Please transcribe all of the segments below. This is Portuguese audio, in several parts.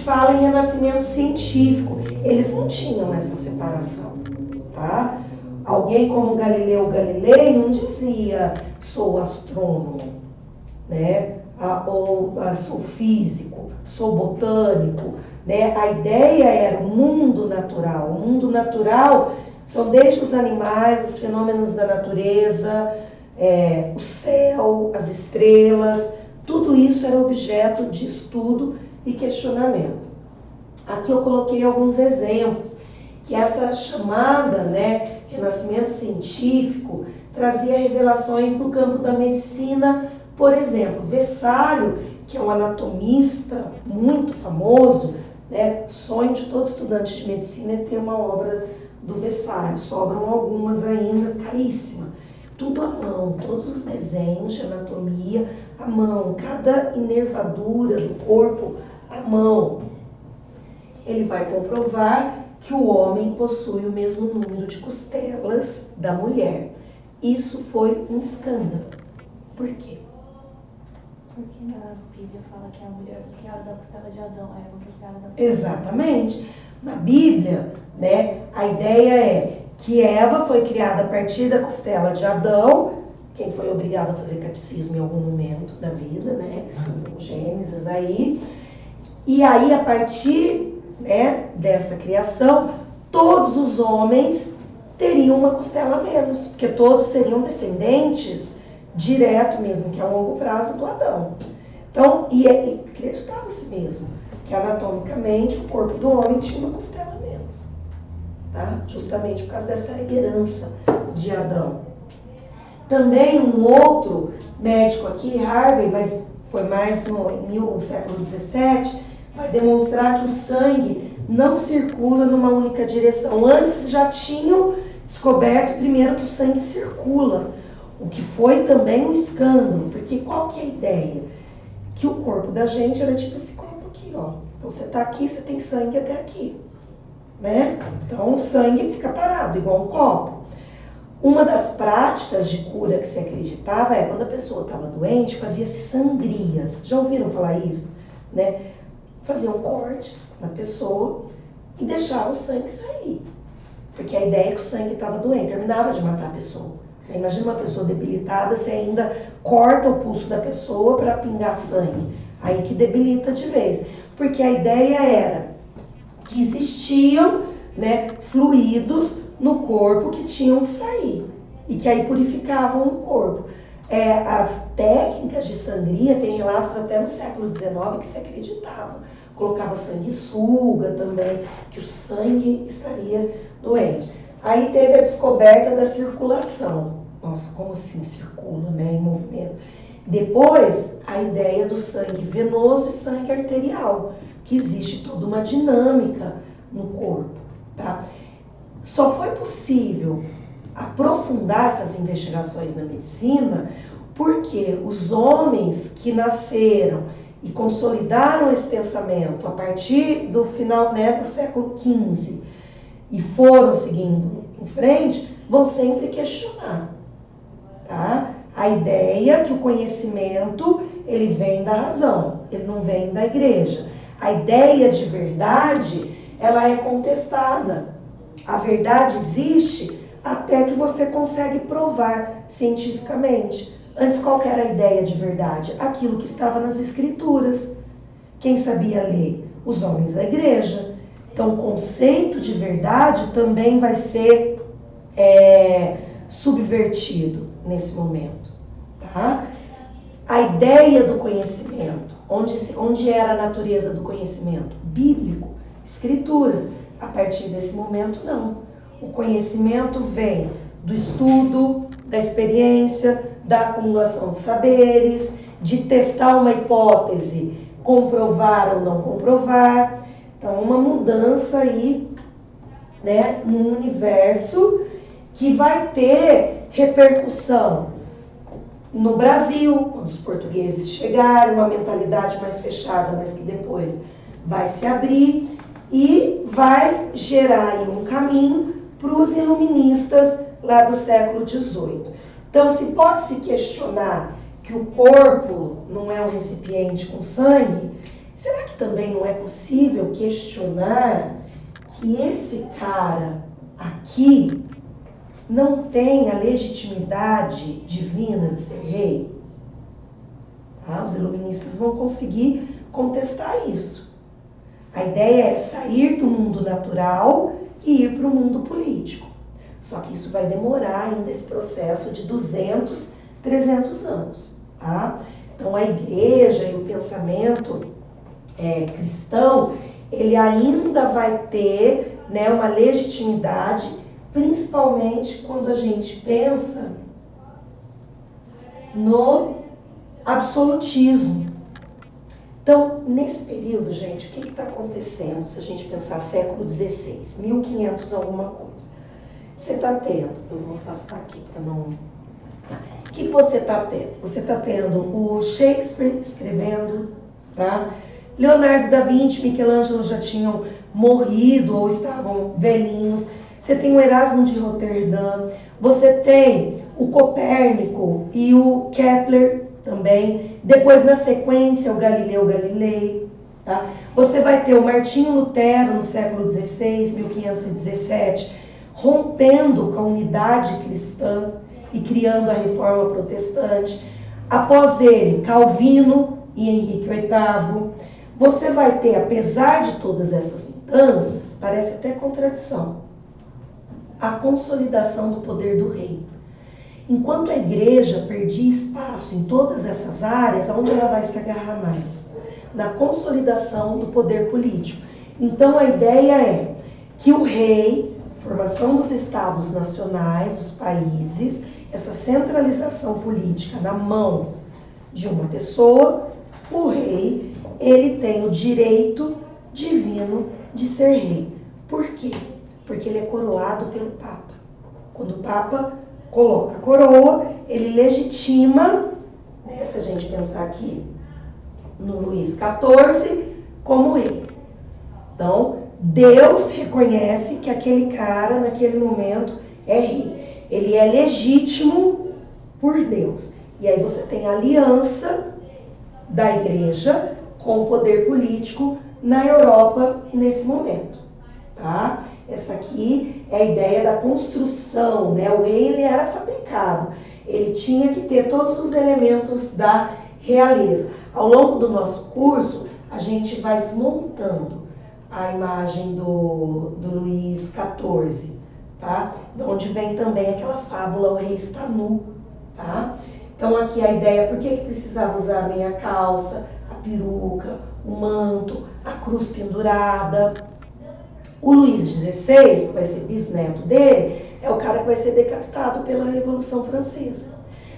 fala em renascimento científico. Eles não tinham essa separação, tá? Alguém como Galileu Galilei não dizia sou astrônomo, né? Ou sou físico, sou botânico, né? A ideia era o mundo natural. O mundo natural são desde os animais, os fenômenos da natureza, o céu, as estrelas, tudo isso era objeto de estudo e questionamento. Aqui eu coloquei alguns exemplos, que essa chamada, né, renascimento científico, trazia revelações no campo da medicina. Por exemplo, Vessário, que é um anatomista muito famoso, né, sonho de todo estudante de medicina é ter uma obra do Vessário, sobram algumas ainda, caríssima. Tudo à mão, todos os desenhos de anatomia à mão, cada inervadura do corpo à mão. Ele vai comprovar que o homem possui o mesmo número de costelas da mulher. Isso foi um escândalo. Por quê? Porque na Bíblia fala que a mulher foi criada da costela de Adão, a Eva foi criada da costela. Exatamente. Na Bíblia, né, a ideia é que Eva foi criada a partir da costela de Adão. Quem foi obrigado a fazer catecismo em algum momento da vida, né? Estudou Gênesis aí. E aí, a partir, né, dessa criação, todos os homens teriam uma costela a menos, porque todos seriam descendentes direto mesmo, que a longo prazo do Adão. Então, e acreditava-se mesmo que anatomicamente o corpo do homem tinha uma costela a menos, tá? Justamente por causa dessa herança de Adão. Também um outro médico aqui, Harvey, mas foi mais no século XVII, vai demonstrar que o sangue não circula numa única direção. Antes já tinham descoberto primeiro que o sangue circula, o que foi também um escândalo, porque qual que é a ideia? Que o corpo da gente era tipo esse corpo aqui, ó. Então você tá aqui, você tem sangue até aqui, né? Então o sangue fica parado, igual um copo. Uma das práticas de cura que se acreditava é quando a pessoa estava doente, fazia-se sangrias. Já ouviram falar isso? Né? Faziam cortes na pessoa e deixavam o sangue sair. Porque a ideia é que o sangue estava doente, terminava de matar a pessoa. Imagina uma pessoa debilitada, você ainda corta o pulso da pessoa para pingar sangue. Aí que debilita de vez. Porque a ideia era que existiam, né, fluidos no corpo que tinham que sair e que aí purificavam o corpo. As técnicas de sangria, tem relatos até no século XIX que se acreditava. Colocava sanguessuga também, que o sangue estaria doente. Aí teve a descoberta da circulação. Nossa, como assim circula, né, em movimento? Depois, a ideia do sangue venoso e sangue arterial, que existe toda uma dinâmica no corpo, tá? Só foi possível aprofundar essas investigações na medicina porque os homens que nasceram e consolidaram esse pensamento a partir do final, né, do século XV e foram seguindo em frente, vão sempre questionar, tá? A ideia é que o conhecimento, ele vem da razão, ele não vem da igreja. A ideia de verdade, ela é contestada. A verdade existe até que você consegue provar cientificamente. Antes, qual que era a ideia de verdade? Aquilo que estava nas escrituras. Quem sabia ler? Os homens da igreja. Então, o conceito de verdade também vai ser subvertido nesse momento, tá? A ideia do conhecimento, onde era a natureza do conhecimento? Bíblico, escrituras. A partir desse momento, não. O conhecimento vem do estudo, da experiência, da acumulação de saberes, de testar uma hipótese, comprovar ou não comprovar. Então, uma mudança aí, né, num universo que vai ter repercussão no Brasil, quando os portugueses chegaram, uma mentalidade mais fechada, mas que depois vai se abrir e vai gerar aí um caminho para os iluministas lá do século XVIII. Então, se pode se questionar que o corpo não é um recipiente com sangue, será que também não é possível questionar que esse cara aqui não tem a legitimidade divina de ser rei? Tá? Os iluministas vão conseguir contestar isso. A ideia é sair do mundo natural e ir para o mundo político. Só que isso vai demorar ainda esse processo de 200, 300 anos. Tá? Então a igreja e o pensamento cristão, ele ainda vai ter, né, uma legitimidade, principalmente quando a gente pensa no absolutismo. Então, nesse período, gente, o que está acontecendo? Se a gente pensar século XVI, 1500 alguma coisa. Você está tendo, eu vou afastar aqui para não... O que você está tendo? Você está tendo o Shakespeare escrevendo, tá? Leonardo da Vinci, Michelangelo já tinham morrido ou estavam velhinhos. Você tem o Erasmo de Roterdã, você tem o Copérnico e o Kepler também. Depois, na sequência, o Galileu Galilei. Tá? Você vai ter o Martinho Lutero no século XVI, 1517, rompendo com a unidade cristã e criando a Reforma Protestante. Após ele, Calvino e Henrique VIII. Você vai ter, apesar de todas essas mudanças, parece até contradição, a consolidação do poder do rei. Enquanto a igreja perdia espaço em todas essas áreas, aonde ela vai se agarrar mais? Na consolidação do poder político. Então a ideia é que o rei, formação dos estados nacionais, os países, essa centralização política na mão de uma pessoa, o rei, ele tem o direito divino de ser rei. Por quê? Porque ele é coroado pelo Papa. Quando o Papa coloca a coroa, ele legitima, né, se a gente pensar aqui no Luís XIV, como rei. Então, Deus reconhece que aquele cara, naquele momento, é rei. Ele é legítimo por Deus. E aí você tem a aliança da igreja com o poder político na Europa nesse momento. Tá? Essa aqui é a ideia da construção, né? O rei, ele era fabricado, ele tinha que ter todos os elementos da realeza. Ao longo do nosso curso, a gente vai desmontando a imagem do Luís XIV, tá? De onde vem também aquela fábula, o rei está nu, tá? Então aqui a ideia, por que precisava usar a meia calça, a peruca, o manto, a cruz pendurada. O Luís XVI, que vai ser bisneto dele, é o cara que vai ser decapitado pela Revolução Francesa.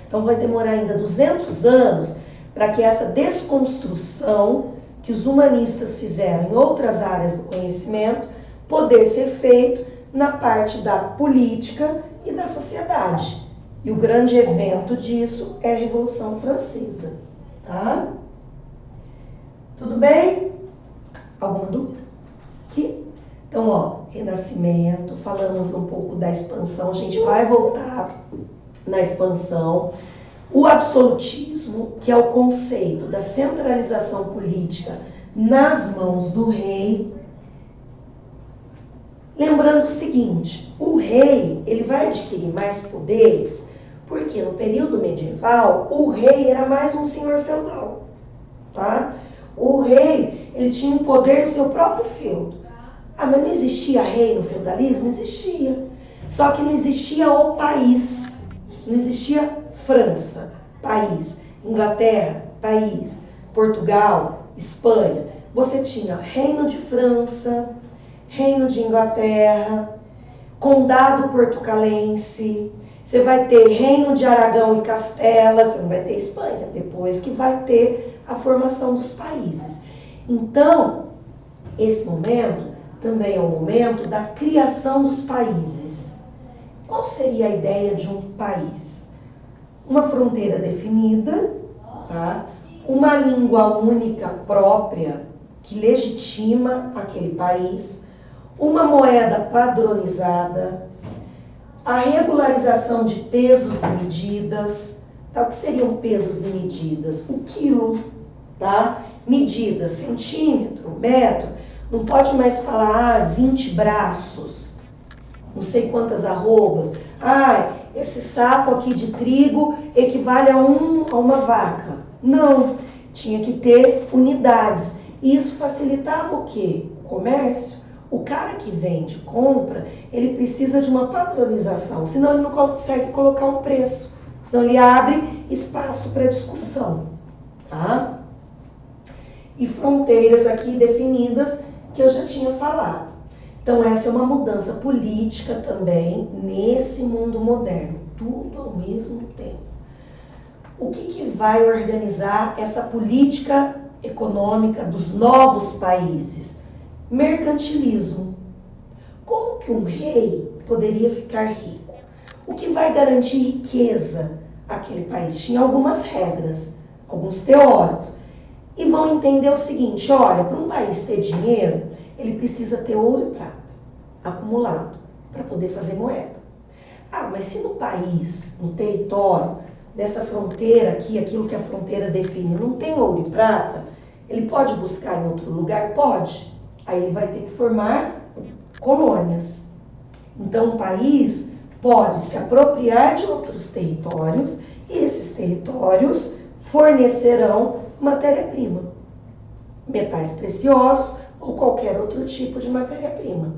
Então vai demorar ainda 200 anos para que essa desconstrução que os humanistas fizeram em outras áreas do conhecimento poder ser feito na parte da política e da sociedade. E o grande evento disso é a Revolução Francesa. Tá? Tudo bem? Alguma dúvida? Aqui? Então, ó, Renascimento, falamos um pouco da expansão, a gente vai voltar na expansão. O absolutismo, que é o conceito da centralização política nas mãos do rei. Lembrando o seguinte, o rei, ele vai adquirir mais poderes, porque no período medieval, o rei era mais um senhor feudal, tá? O rei, ele tinha um poder no seu próprio feudo. Ah, mas não existia rei no feudalismo? Existia. Só que não existia o país. Não existia França, país. Inglaterra, país. Portugal, Espanha. Você tinha Reino de França, Reino de Inglaterra, Condado Portucalense. Você vai ter Reino de Aragão e Castela. Você não vai ter Espanha. Depois que vai ter a formação dos países. Então, esse momento também é o momento da criação dos países. Qual seria a ideia de um país? Uma fronteira definida, tá? Uma língua única própria que legitima aquele país, uma moeda padronizada, a regularização de pesos e medidas. Tá? O que seriam pesos e medidas? O quilo, tá? medida centímetro, metro, não pode mais falar 20 braços, não sei quantas arrobas. Esse saco aqui de trigo equivale a uma vaca. Não, tinha que ter unidades. E isso facilitava o quê? O comércio. O cara que vende, compra, ele precisa de uma padronização, senão ele não consegue colocar um preço, senão ele abre espaço para discussão, tá? E fronteiras aqui definidas que eu já tinha falado. Então essa é uma mudança política também nesse mundo moderno, tudo ao mesmo tempo. O que vai organizar essa política econômica dos novos países? Mercantilismo. Como que um rei poderia ficar rico? O que vai garantir riqueza àquele país? Tinha algumas regras, alguns teóricos. E vão entender o seguinte, olha, para um país ter dinheiro, ele precisa ter ouro e prata acumulado para poder fazer moeda. Mas se no país, no território, nessa fronteira aqui, aquilo que a fronteira define, não tem ouro e prata, ele pode buscar em outro lugar? Pode. Aí ele vai ter que formar colônias. Então o país pode se apropriar de outros territórios e esses territórios fornecerão matéria-prima, metais preciosos ou qualquer outro tipo de matéria-prima.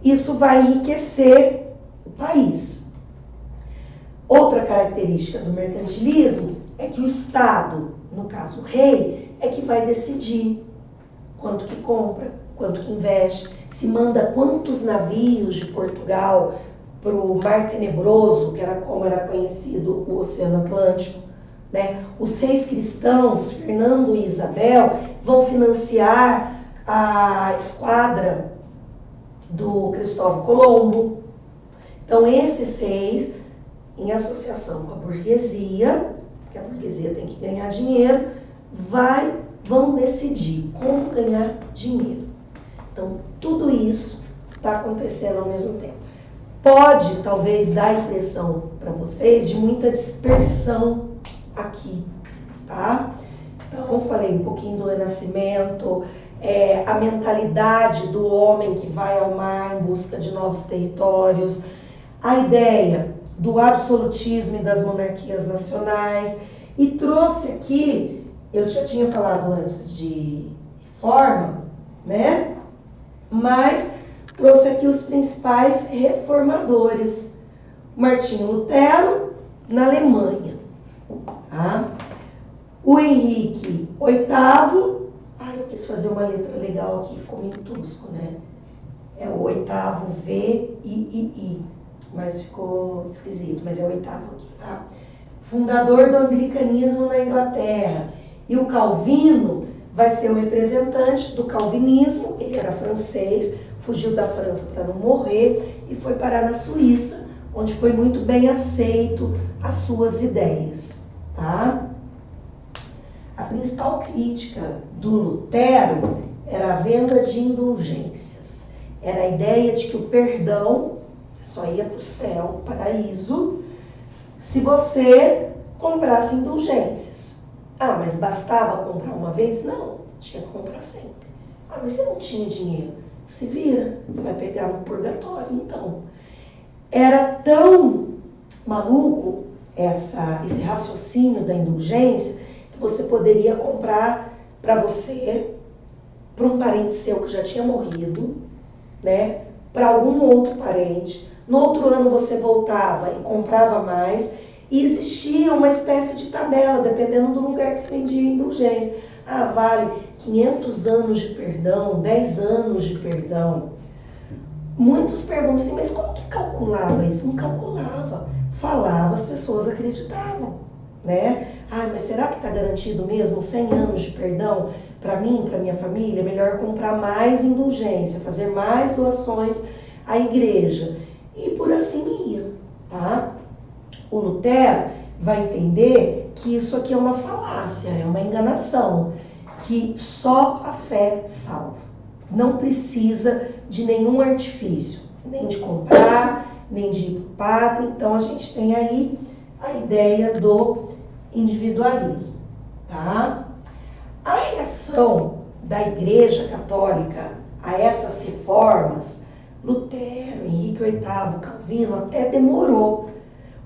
Isso vai enriquecer o país. Outra característica do mercantilismo é que o Estado, no caso o rei, é que vai decidir quanto que compra, quanto que investe, se manda quantos navios de Portugal para o Mar Tenebroso, que era como era conhecido o Oceano Atlântico, né? Os reis cristãos, Fernando e Isabel, vão financiar a esquadra do Cristóvão Colombo. Então esses reis, em associação com a burguesia, que a burguesia tem que ganhar dinheiro, vão decidir como ganhar dinheiro. Então, tudo isso está acontecendo ao mesmo tempo. Pode, talvez, dar a impressão para vocês de muita dispersão aqui, tá? Então, falei um pouquinho do renascimento, a mentalidade do homem que vai ao mar em busca de novos territórios, a ideia do absolutismo e das monarquias nacionais, e trouxe aqui, eu já tinha falado antes de reforma, né? Mas trouxe aqui os principais reformadores. Martinho Lutero, na Alemanha. Tá? O Henrique VIII, eu quis fazer uma letra legal aqui, ficou meio tosco, né? É o oitavo VIII, mas ficou esquisito, mas é o oitavo aqui, tá? Fundador do anglicanismo na Inglaterra. E o Calvino vai ser o representante do calvinismo, ele era francês, fugiu da França para não morrer e foi parar na Suíça, onde foi muito bem aceito as suas ideias, tá? A principal crítica do Lutero era a venda de indulgências. Era a ideia de que o perdão só ia para o céu, paraíso, se você comprasse indulgências. Mas bastava comprar uma vez? Não, tinha que comprar sempre. Mas você não tinha dinheiro? Se vira, você vai pegar no purgatório, então. Era tão maluco esse raciocínio da indulgência que você poderia comprar para você, para um parente seu que já tinha morrido, né? Para algum outro parente. No outro ano você voltava e comprava mais. E existia uma espécie de tabela, dependendo do lugar que se vendia indulgência. Vale 500 anos de perdão, 10 anos de perdão. Muitos perguntam assim, mas como que calculava isso? Não calculava. Falava, as pessoas acreditavam, né? Mas será que está garantido mesmo 100 anos de perdão para mim, para minha família? É melhor comprar mais indulgência, fazer mais doações à igreja. E por assim ia, tá? O Lutero vai entender que isso aqui é uma falácia, é uma enganação, que só a fé salva. Não precisa de nenhum artifício, nem de comprar, nem de ir para o padre. Então a gente tem aí a ideia do individualismo, tá? A reação da Igreja Católica a essas reformas, Lutero, Henrique VIII, Calvino, até demorou,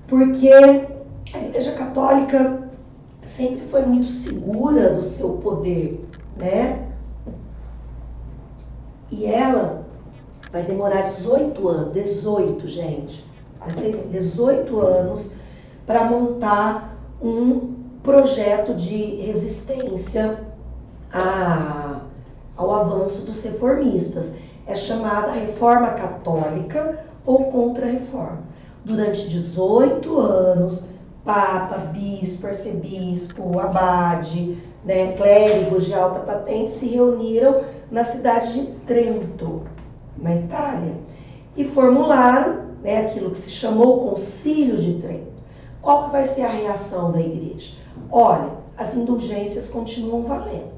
porque a Igreja Católica sempre foi muito segura do seu poder, né? E ela vai demorar 18 anos, 18, gente, vai ser 18 anos para montar um projeto de resistência ao avanço dos reformistas. É chamada Reforma Católica ou Contra-Reforma. Durante 18 anos, Papa, Bispo, Arcebispo, Abade, né, clérigos de alta patente se reuniram na cidade de Trento, na Itália, e formularam, né, aquilo que se chamou Concílio de Trento. Qual que vai ser a reação da igreja? Olha, as indulgências continuam valendo.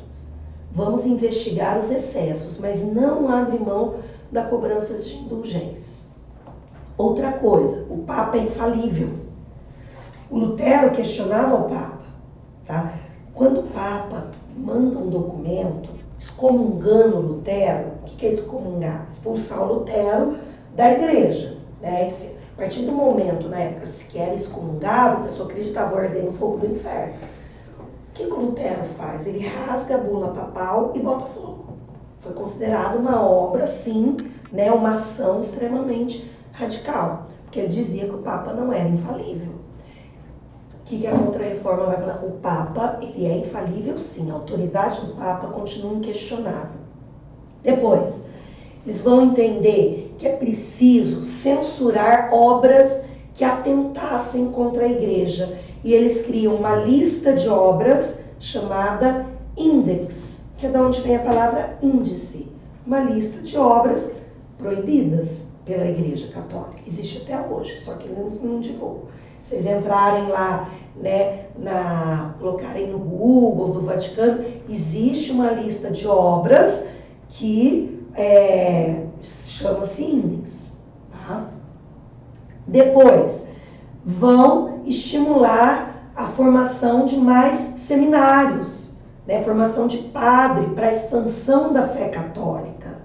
Vamos investigar os excessos, mas não abre mão da cobrança de indulgências. Outra coisa, o Papa é infalível. O Lutero questionava o Papa, tá? Quando o Papa manda um documento excomungando o Lutero, o que é excomungar? Expulsar o Lutero da igreja, né? A partir do momento, na época, que era excomungado, a pessoa acreditava arder no fogo do inferno. O que o Lutero faz? Ele rasga a bula papal e bota fogo. Foi considerado uma obra, sim, né, uma ação extremamente radical, porque ele dizia que o Papa não era infalível. O que a Contra-Reforma vai falar? O Papa, ele é infalível, sim, a autoridade do Papa continua inquestionável. Depois, eles vão entender que é preciso censurar obras que atentassem contra a igreja. E eles criam uma lista de obras chamada Index, que é de onde vem a palavra índice. Uma lista de obras proibidas pela Igreja Católica. Existe até hoje, só que eles não divulgam. Vocês entrarem lá, né, colocarem no Google do Vaticano, existe uma lista de obras que chama-se Index. Tá? Depois, vão estimular a formação de mais seminários, né? Formação de padre para a expansão da fé católica.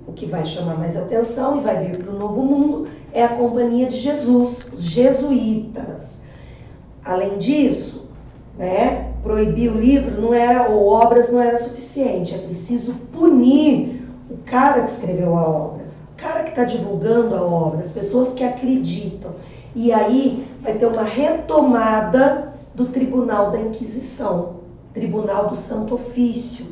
O que vai chamar mais atenção e vai vir para o Novo Mundo é a Companhia de Jesus, os jesuítas. Além disso, né, proibir o livro ou obras não era suficiente, é preciso punir o cara que escreveu a obra. O cara que está divulgando a obra, as pessoas que acreditam. E aí vai ter uma retomada do Tribunal da Inquisição, Tribunal do Santo Ofício.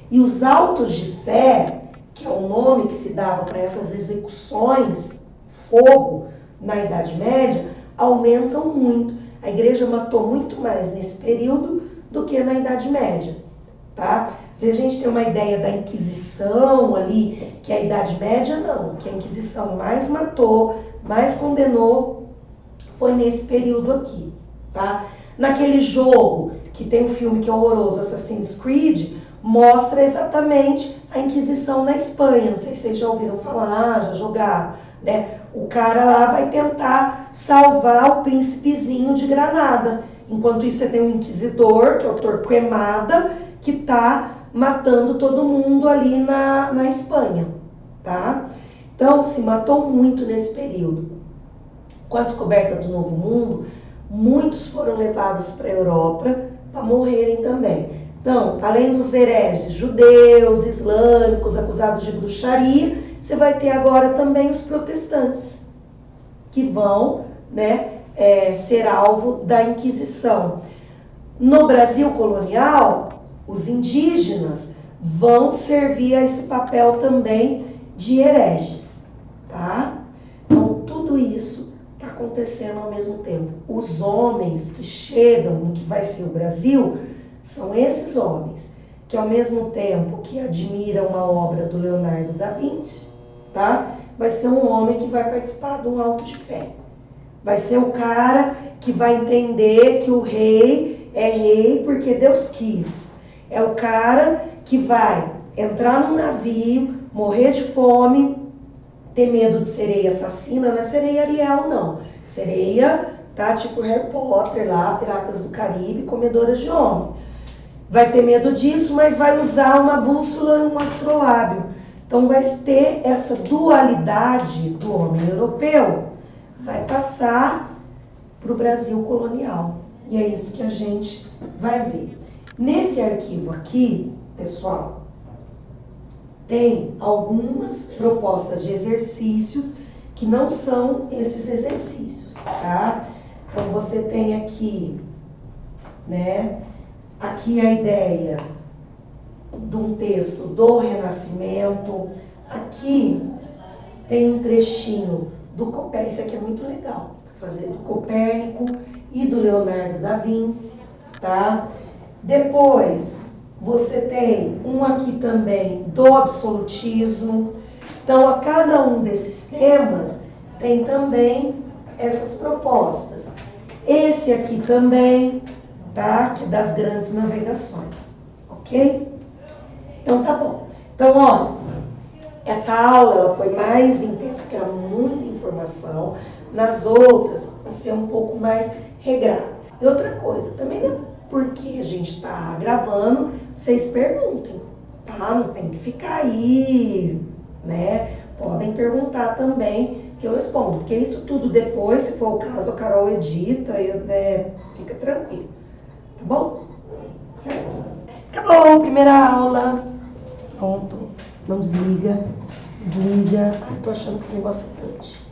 E os autos de fé, que é o nome que se dava para essas execuções, fogo, na Idade Média, aumentam muito. A igreja matou muito mais nesse período do que na Idade Média. Tá? Se a gente tem uma ideia da Inquisição ali, que é a Idade Média, não. Que a Inquisição mais matou, mais condenou, foi nesse período aqui. Tá? Naquele jogo, que tem um filme que é horroroso, Assassin's Creed, mostra exatamente a Inquisição na Espanha. Não sei se vocês já ouviram falar, já jogaram, né? O cara lá vai tentar salvar o príncipezinho de Granada. Enquanto isso, você tem um inquisidor, que é o Torquemada, que está matando todo mundo ali na Espanha, tá? Então, se matou muito nesse período. Com a descoberta do Novo Mundo, muitos foram levados para a Europa para morrerem também. Então, além dos hereges judeus, islâmicos, acusados de bruxaria, você vai ter agora também os protestantes, que vão, né, ser alvo da Inquisição. No Brasil colonial, os indígenas vão servir a esse papel também de hereges, tá? Então, tudo isso está acontecendo ao mesmo tempo. Os homens que chegam no que vai ser o Brasil são esses homens que, ao mesmo tempo que admiram a obra do Leonardo da Vinci, tá? Vai ser um homem que vai participar de um auto de fé. Vai ser o cara que vai entender que o rei é rei porque Deus quis. É o cara que vai entrar num navio, morrer de fome, ter medo de sereia assassina. Não é sereia Ariel, não. Sereia, tá? Tipo Harry Potter lá, Piratas do Caribe, comedoras de homem. vai ter medo disso, mas vai usar uma bússola e um astrolábio. Então vai ter essa dualidade do homem europeu, vai passar para o Brasil colonial. E é isso que a gente vai ver. Nesse arquivo aqui, pessoal, tem algumas propostas de exercícios que não são esses exercícios, tá? Então você tem aqui, né? Aqui a ideia de um texto do Renascimento. Aqui tem um trechinho do Copérnico, isso aqui é muito legal, fazer do Copérnico e do Leonardo da Vinci, tá? Depois, você tem um aqui também do absolutismo. Então, a cada um desses temas tem também essas propostas. Esse aqui também, tá? Que é das grandes navegações, ok? Então, tá bom. Então, ó, essa aula ela foi mais intensa, porque era muita informação. Nas outras, vai ser um pouco mais regrada. E outra coisa, também não é porque a gente está gravando, vocês perguntem, tá? Não tem que ficar aí, né? Podem perguntar também, que eu respondo. Porque isso tudo depois, se for o caso, a Carol edita e fica tranquilo. Tá bom? Certo? Acabou a primeira aula. Pronto. Não desliga. Desliga. Ai, tô achando que esse negócio é touch.